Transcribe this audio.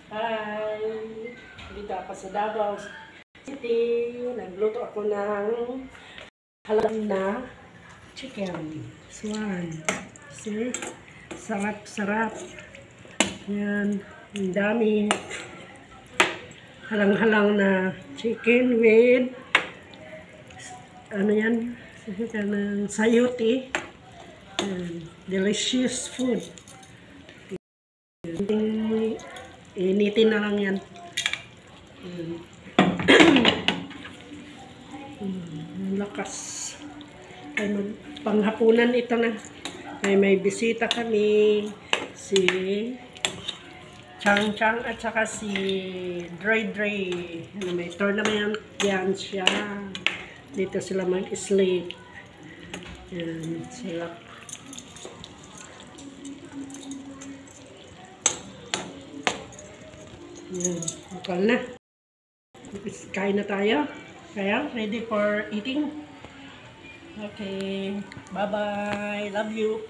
Hi! Dito ako sa Davao City. Nagluto ako ng halal na chicken. Swan. See? Sarap-sarap. Yan. Ang dami. Halang-halang na chicken with ano yan? Sayote. Delicious food. Initin na lang yan. Lakas. Ay, panghapunan ito na. May bisita kami. Si Chang Chang at saka si Dre Dre. May tournament yan siya. Dito sila mag-sleep. Yan sila. Yan, bukal na. Kain na tayo. Kaya, ready for eating. Okay. Bye-bye. Love you.